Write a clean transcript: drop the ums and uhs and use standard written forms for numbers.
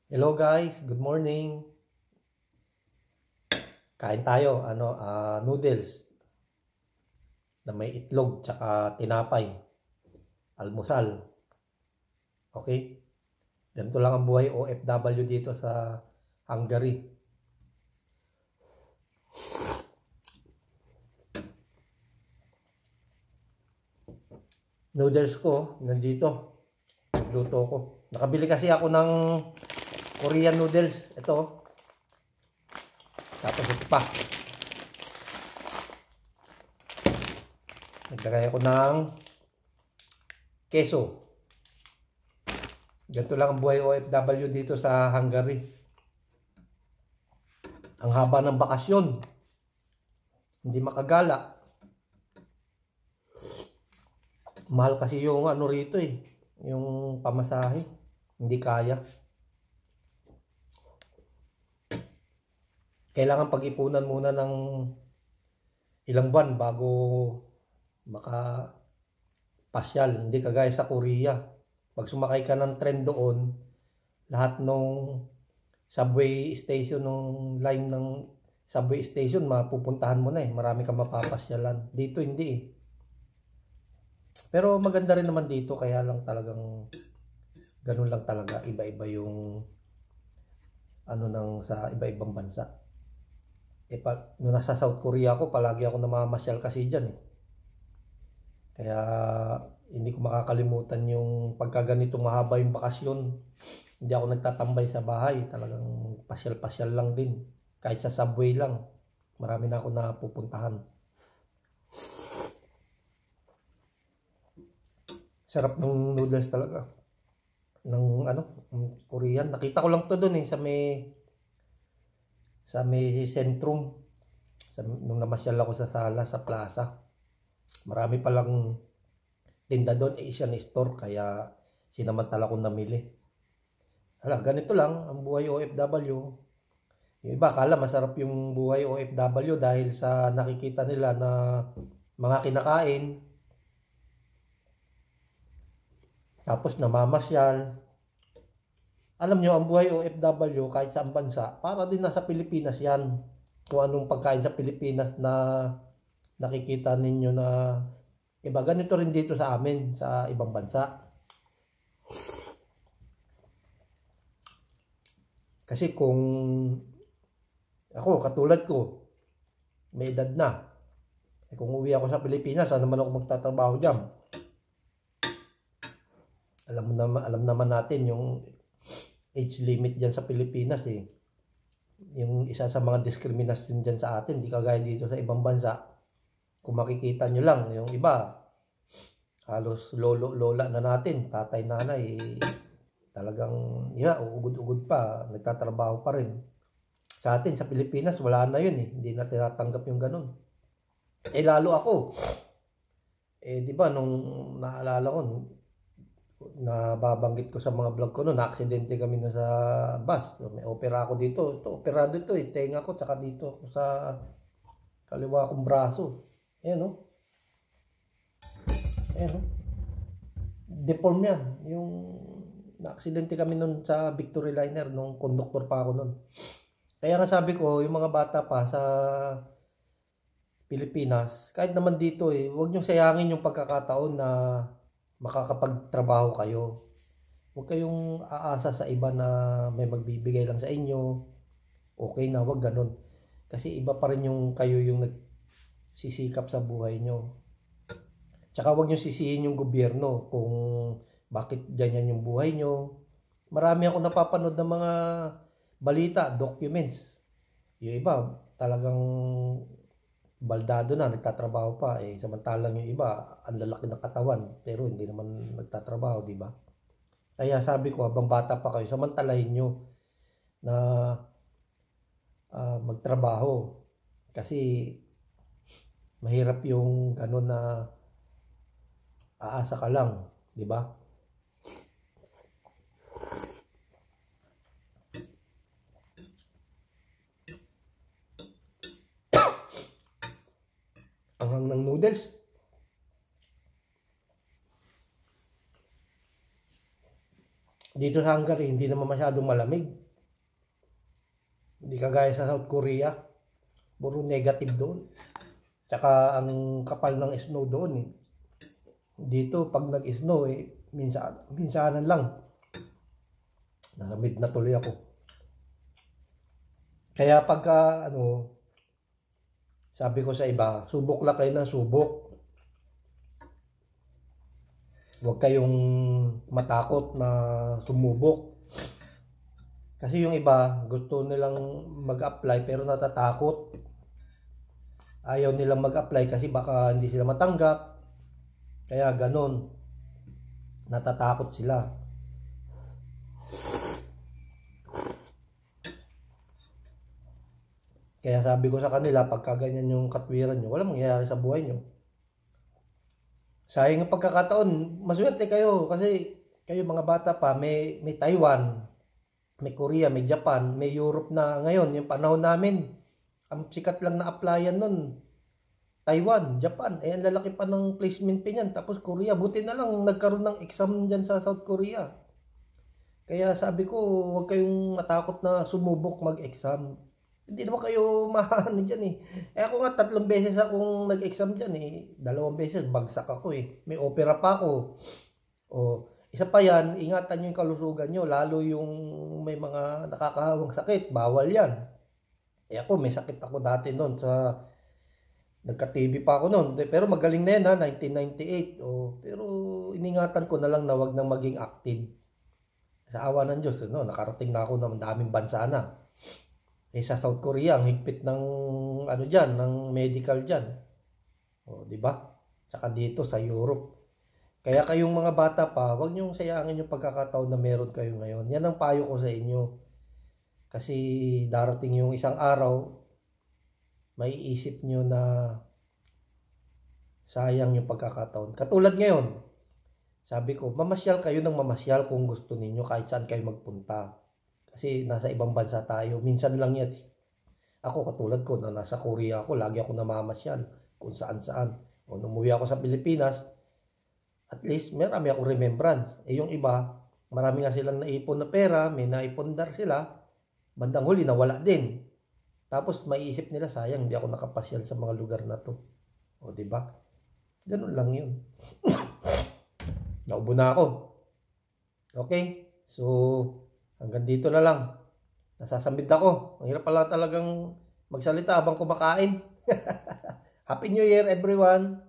Hello guys, good morning. Kain tayo, noodles na may itlog tsaka tinapay, almusal. Okay? Ganito lang ang buhay OFW dito sa Hungary. Noodles ko nandito. Nagluto ko. Nakabili kasi ako ng Korean noodles. Ito. Tapos ito pa. Naglagay ako ng keso. Ganito lang ang buhay OFW dito sa Hungary. Ang haba ng bakasyon. Hindi makagala. Mahal kasi yung ano rito yung pamasahe. Hindi kaya. Kailangan pag-ipunan muna ng ilang buwan bago makapasyal. Hindi kagaya sa Korea. Pag sumakay ka ng tren doon, lahat nung subway station, nung line ng subway station, mapupuntahan mo na Marami kang mapapasyalan. Dito hindi Pero maganda rin naman dito, kaya lang talagang ganun lang talaga. Iba-iba yung sa iba-ibang bansa. Nung nasa South Korea ako, palagi ako namamasyal kasi dyan Kaya hindi ko makakalimutan yung pagka ganitong mahaba yung bakasyon. Hindi ako nagtatambay sa bahay. Talagang pasyal-pasyal lang din. Kahit sa subway lang. Marami na ako napupuntahan. Sarap ng noodles talaga. Ng Korean. Nakita ko lang to doon sa may sentrum. Nung namasyal ako sa sala, sa plaza. Marami palang tinda doon, Asian store, kaya sinamantala kong namili. Ganito lang ang buhay OFW. Yung iba akala masarap yung buhay OFW dahil sa nakikita nila na mga kinakain. Tapos namamasyal. Alam nyo, ang buhay OFW kahit sa bansa, para din nasa Pilipinas yan. Kung anong pagkain sa Pilipinas na nakikita ninyo na iba, ganito rin dito sa amin, sa ibang bansa. Kasi kung ako, katulad ko, may edad na. Kung uwi ako sa Pilipinas, saan naman ako magtatrabaho dyan? Alam naman natin yung age limit dyan sa Pilipinas Yung isa sa mga diskriminasyon dyan sa atin, di kagaya dito sa ibang bansa. Kung makikita nyo lang, yung iba, halos lolo-lola na natin, tatay, nanay, talagang, ugod-ugod pa, nagtatrabaho pa rin. Sa atin, sa Pilipinas, wala na yun Hindi na tinatanggap yung ganun. Lalo ako. Di ba, nung naalala ko, nababanggit ko sa mga vlog ko na-aksidente kami sa bus. May opera ako dito. Operado ito tenga ko, tsaka dito sa kaliwa kong braso. Ayan Deform yan. Yung na-aksidente kami nun sa Victory Liner nung conductor pa ako nun. Kaya nga sabi ko, yung mga bata pa sa Pilipinas, kahit naman dito huwag niyong sayangin yung pagkakataon na makakapagtrabaho kayo. Huwag kayong aasa sa iba na may magbibigay lang sa inyo. Okay na, huwag ganun. Kasi iba pa rin yung kayo yung nagsisikap sa buhay nyo. Tsaka huwag nyo sisihin yung gobyerno kung bakit ganyan yung buhay nyo. Marami ako napapanood ng mga balita, documents. Yung iba, talagang baldado na, nagtatrabaho pa samantalang yung iba, ang lalaki ng katawan, pero hindi naman nagtatrabaho, di ba? Kaya sabi ko, habang bata pa kayo, samantalahin nyo na magtrabaho. Kasi mahirap yung gano'n na aasa ka lang, di ba? Ang ng noodles. Dito sa Hungary, hindi naman masyadong malamig. Hindi kagaya sa South Korea. Puro negative doon. Tsaka ang kapal ng snow doon eh. Dito, pag nag-snow eh, minsanan lang. Nalamig na tuloy ako. Kaya pagka, sabi ko sa iba, subok lang kayo ng subok. Huwag kayong matakot na sumubok. Kasi yung iba, gusto nilang mag-apply pero natatakot. Ayaw nilang mag-apply kasi baka hindi sila matanggap. Kaya ganun. Natatakot sila. Kaya sabi ko sa kanila, pagka ganyan yung katwiran nyo, walang mangyayari sa buhay nyo. Sayang ang pagkakataon, maswerte kayo kasi kayo mga bata pa, may Taiwan, may Korea, may Japan, may Europe na ngayon. Yung panahon namin, ang sikat lang na applyan nun, Taiwan, Japan. Eh, ang lalaki pa ng placement pin yan. Tapos Korea, buti na lang nagkaroon ng exam dyan sa South Korea. Kaya sabi ko, huwag kayong matakot na sumubok mag-exam. Hindi naman kayo maano dyan eh. Eh ako nga 3 beses akong nag-exam dyan eh. 2 beses bagsak ako eh. May opera pa ako. O, isa pa yan, ingatan nyo yung kalusugan nyo. Lalo yung may mga nakakahawang sakit. Bawal yan. Eh ako, may sakit ako dati noon sa... Nagka-TB pa ako noon. Pero magaling na yan ha, 1998. O, pero iningatan ko na lang na wag nang maging active. Sa awa ng Diyos, nakarating na ako ng daming bansa na. Eh sa South Korea, ang higpit ng diyan, ng medical diyan. O, di ba? Saka dito sa Europe. Kaya kayong mga bata pa, wag niyo sayangin yung pagkakataon na meron kayo ngayon. Yan ang payo ko sa inyo. Kasi darating yung isang araw, maiisip niyo na sayang yung pagkakataon. Katulad ngayon, sabi ko, mamasyal kayo ng mamasyal kung gusto ninyo kahit saan kayo magpunta. Kasi nasa ibang bansa tayo. Minsan lang yan. Ako katulad ko na nasa Korea ako, lagi ako namamasyal kung saan-saan. O umuwi ako sa Pilipinas, at least marami akong remembrance. Eh yung iba, marami nga silang naipon na pera, may naipondar sila, bandang huli nawala din. Tapos maiisip nila, sayang, hindi ako nakapasyal sa mga lugar na to. O diba? Ganun lang yun. Naubo na ako. Okay? So, hanggang dito na lang. Nasasamid ako. Ang hirap pala talagang magsalita habang kumakain. Happy New Year everyone!